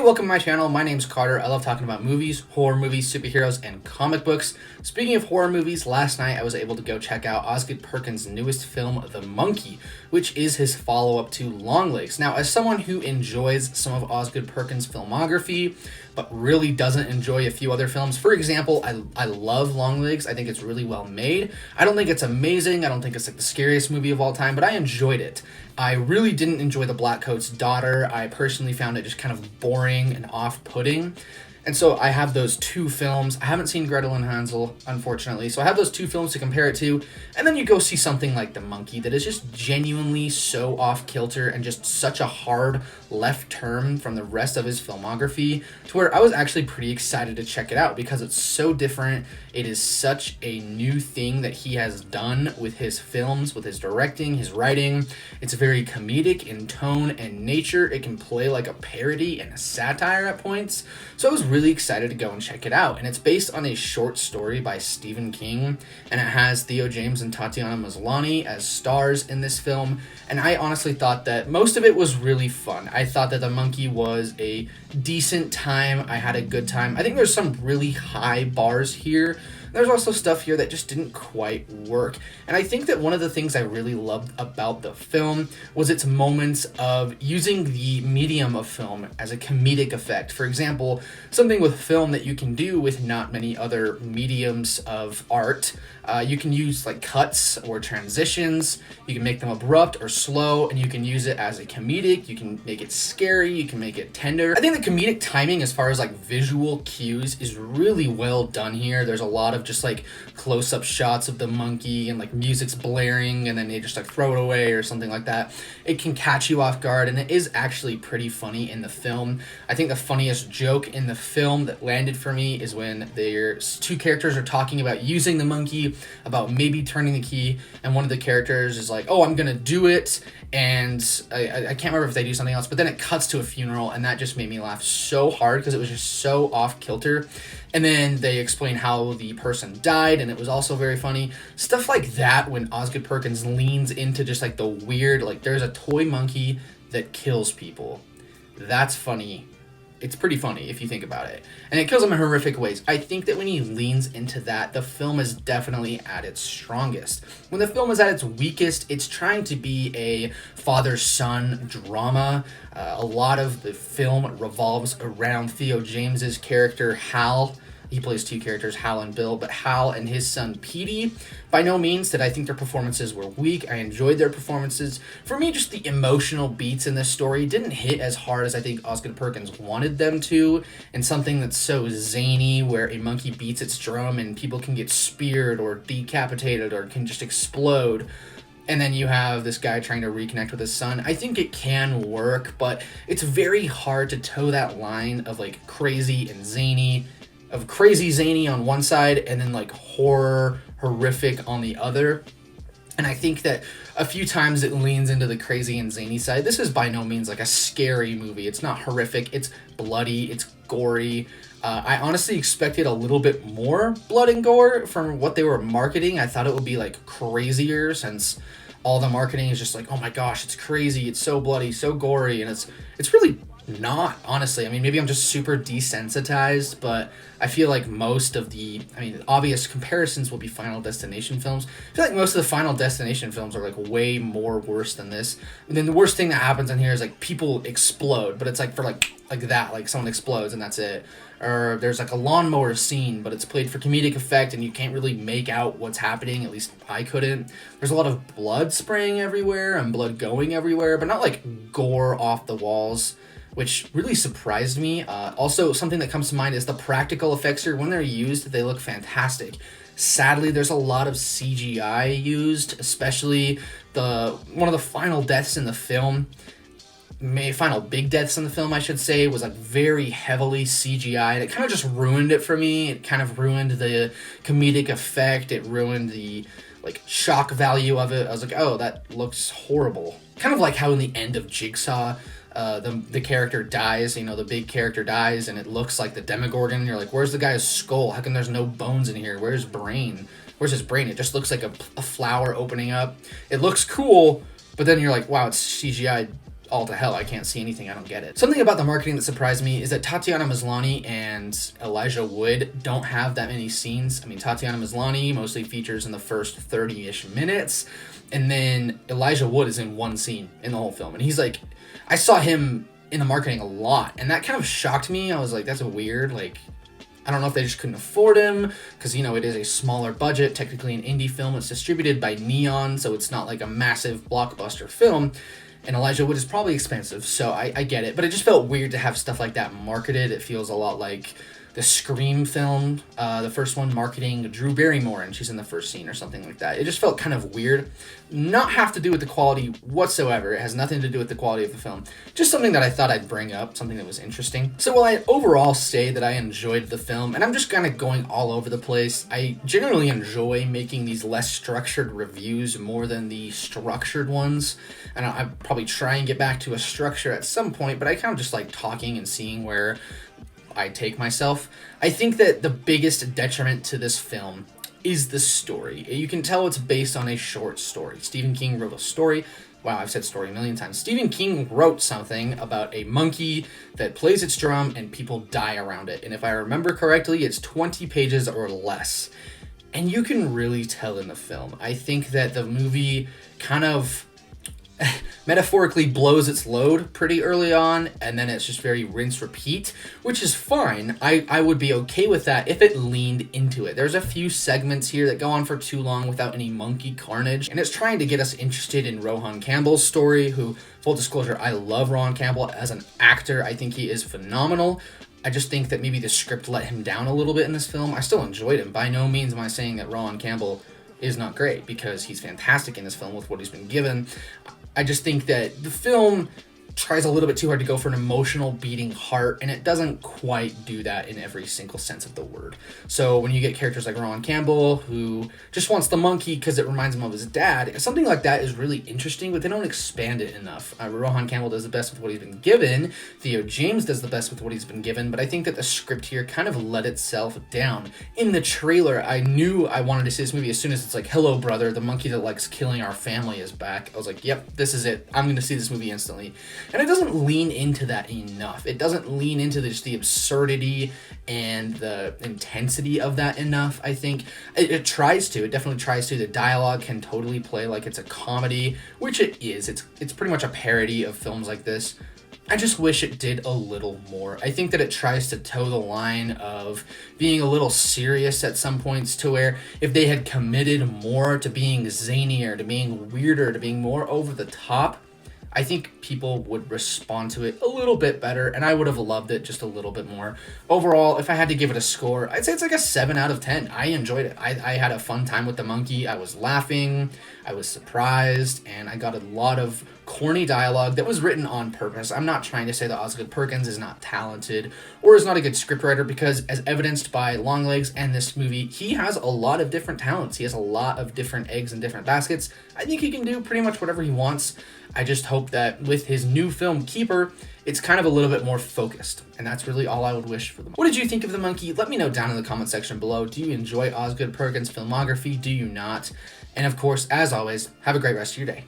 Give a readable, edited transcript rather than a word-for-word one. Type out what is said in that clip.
Welcome to my channel. My name's Carter. I love talking about movies, horror movies, superheroes, and comic books. Speaking of horror movies, last night I was able to go check out Osgood Perkins' newest film, The Monkey, which is his follow-up to Longlegs. Now, as someone who enjoys some of Osgood Perkins' filmography, but really doesn't enjoy a few other films. For example, I love Longlegs. I think it's really well made. I don't think it's amazing. I don't think it's like the scariest movie of all time, but I enjoyed it. I really didn't enjoy The Blackcoat's Daughter. I personally found it just kind of boring and off-putting. And so I have those two films. I haven't seen Gretel and Hansel, unfortunately. So I have those two films to compare it to. And then you go see something like The Monkey that is just genuinely so off-kilter and just such a hard left turn from the rest of his filmography to where I was actually pretty excited to check it out because it's so different. It is such a new thing that he has done with his films, with his directing, his writing. It's very comedic in tone and nature. It can play like a parody and a satire at points. So I was really excited to go and check it out. And it's based on a short story by Stephen King, and it has Theo James and Tatiana Maslany as stars in this film. And I honestly thought that most of it was really fun. I thought that The Monkey was a decent time. I had a good time. I think there's some really high bars here. There's also stuff here that just didn't quite work. And I think that one of the things I really loved about the film was its moments of using the medium of film as a comedic effect. For example, something with film that you can do with not many other mediums of art. You can use like cuts or transitions. You can make them abrupt or slow, and you can use it as a comedic. You can make it scary. You can make it tender. I think the comedic timing as far as like visual cues is really well done here. There's a lot of just like close-up shots of the monkey and like music's blaring and then they just like throw it away or something like that. It can catch you off guard, and it is actually pretty funny in the film. I think the funniest joke in the film that landed for me is when there's two characters are talking about using the monkey, about maybe turning the key, and one of the characters is like, oh, I'm gonna do it, and I can't remember if they do something else, but then it cuts to a funeral, and that just made me laugh so hard because it was just so off-kilter. And then they explain how the person died, and it was also very funny. Stuff like that when Osgood Perkins leans into just like the weird, like there's a toy monkey that kills people. That's funny. It's pretty funny if you think about it. And it kills them in horrific ways. I think that when he leans into that, the film is definitely at its strongest. When the film is at its weakest, it's trying to be a father-son drama. A lot of the film revolves around Theo James's character, Hal. He plays two characters, Hal and Bill, but Hal and his son, Petey. By no means did I think their performances were weak. I enjoyed their performances. For me, just the emotional beats in this story didn't hit as hard as I think Osgood Perkins wanted them to, and something that's so zany, where a monkey beats its drum and people can get speared or decapitated or can just explode. And then you have this guy trying to reconnect with his son. I think it can work, but it's very hard to toe that line of like crazy and zany, of crazy zany on one side and then like horrific on the other. And I think that a few times it leans into the crazy and zany side. This is by no means like a scary movie. It's not horrific. It's bloody. It's gory. I honestly expected a little bit more blood and gore from what they were marketing. I thought it would be like crazier, since all the marketing is just like, oh my gosh, it's crazy. It's so bloody, so gory. And it's really not, honestly. I mean, maybe I'm just super desensitized, but I feel like most of the, obvious comparisons will be Final Destination films. I feel like most of the Final Destination films are like way more worse than this. And then the worst thing that happens in here is like people explode, but it's like for like that, like someone explodes and that's it. Or there's like a lawnmower scene, but it's played for comedic effect and you can't really make out what's happening. At least I couldn't. There's a lot of blood spraying everywhere and blood going everywhere, but not like gore off the walls, which really surprised me. Also, something that comes to mind is the practical effects here. When they're used, they look fantastic. Sadly, there's a lot of CGI used, especially one of the final deaths in the film. Final big deaths in the film, I should say, was like very heavily CGI, and it kind of just ruined it for me. It kind of ruined the comedic effect. It ruined the like shock value of it. I was like, oh, that looks horrible. Kind of like how in the end of Jigsaw, the character dies, the big character dies, and it looks like the Demogorgon. You're like, where's the guy's skull? How come there's no bones in here? Where's his brain? It just looks like a flower opening up. It looks cool, but then you're like, wow, it's CGI all to hell. I can't see anything. I don't get it. Something about the marketing that surprised me is that Tatiana Maslany and Elijah Wood don't have that many scenes. I mean, Tatiana Maslany mostly features in the first 30-ish minutes, and then Elijah Wood is in one scene in the whole film. And he's like, I saw him in the marketing a lot, and that kind of shocked me. I was like, that's weird. Like, I don't know if they just couldn't afford him, because, you know, it is a smaller budget, technically an indie film. It's distributed by Neon, so it's not like a massive blockbuster film. And Elijah Wood is probably expensive, so I get it. But it just felt weird to have stuff like that marketed. It feels a lot like the Scream film, the first one, marketing Drew Barrymore, and she's in the first scene or something like that. It just felt kind of weird. Not have to do with the quality whatsoever. It has nothing to do with the quality of the film. Just something that I thought I'd bring up, something that was interesting. So while I overall say that I enjoyed the film, and I'm just kind of going all over the place, I generally enjoy making these less structured reviews more than the structured ones. And I'll probably try and get back to a structure at some point, but I kind of just like talking and seeing where I take myself. I think that the biggest detriment to this film is the story. You can tell it's based on a short story. Stephen King wrote a story. Wow, I've said story a million times. Stephen King wrote something about a monkey that plays its drum and people die around it. And if I remember correctly, it's 20 pages or less. And you can really tell in the film. I think that the movie kind of metaphorically blows its load pretty early on, and then it's just very rinse repeat, which is fine. I would be okay with that if it leaned into it. There's a few segments here that go on for too long without any monkey carnage, and it's trying to get us interested in Rohan Campbell's story, who, full disclosure, I love Rohan Campbell as an actor. I think he is phenomenal. I just think that maybe the script let him down a little bit in this film. I still enjoyed him. By no means am I saying that Rohan Campbell is not great, because he's fantastic in this film with what he's been given. I just think that the film tries a little bit too hard to go for an emotional beating heart, and it doesn't quite do that in every single sense of the word. So when you get characters like Rohan Campbell, who just wants the monkey because it reminds him of his dad, something like that is really interesting, but they don't expand it enough. Rohan Campbell does the best with what he's been given. Theo James does the best with what he's been given, but I think that the script here kind of let itself down. In the trailer, I knew I wanted to see this movie as soon as it's like, hello, brother, the monkey that likes killing our family is back. I was like, yep, this is it. I'm going to see this movie instantly. And it doesn't lean into that enough. It doesn't lean into just the absurdity and the intensity of that enough, I think. It tries to. It definitely tries to. The dialogue can totally play like it's a comedy, which it is. It's pretty much a parody of films like this. I just wish it did a little more. I think that it tries to toe the line of being a little serious at some points, to where if they had committed more to being zanier, to being weirder, to being more over the top, I think people would respond to it a little bit better, and I would have loved it just a little bit more. Overall, if I had to give it a score, I'd say it's like a 7 out of 10. I enjoyed it. I had a fun time with the monkey. I was laughing, I was surprised, and I got a lot of corny dialogue that was written on purpose. I'm not trying to say that Osgood Perkins is not talented or is not a good scriptwriter, because as evidenced by Longlegs and this movie, he has a lot of different talents. He has a lot of different eggs in different baskets. I think he can do pretty much whatever he wants. I just hope that with his new film, Keeper, it's kind of a little bit more focused, and that's really all I would wish for them. What did you think of The Monkey? Let me know down in the comment section below. Do you enjoy Osgood Perkins' filmography? Do you not? And of course, as always, have a great rest of your day.